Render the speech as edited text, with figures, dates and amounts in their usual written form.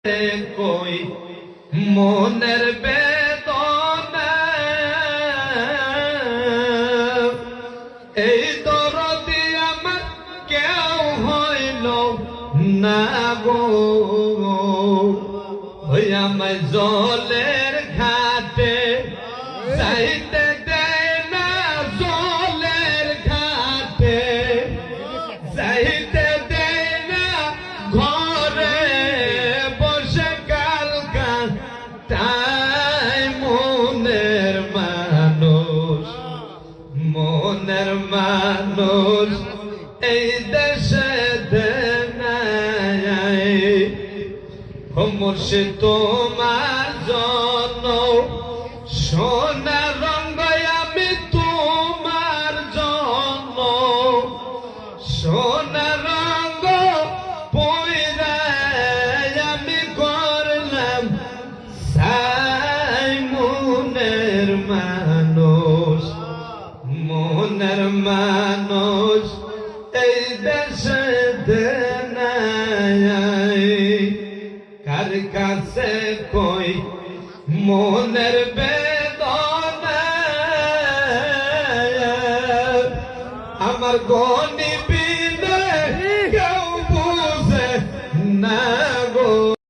কই মনের বেদনা এই দরদি আমার কেউ হইল না গো ওই আমার জলের ঘাটে যাইতে দেয় না জলের ঘাটে যাইতে দেয় না ঘরে বসে কালকা তাই মনের মানুষ এই দেশে দেনাই মুর্শিদ তোমার জন্য সোনা রঙ আমি তোমার জন্য সোনা রঙ পয়রায় আমি করলাম সাই মনের মানুষ এই দেশে দেনাই কার কাছে কই মনের বেদনা আমার গনি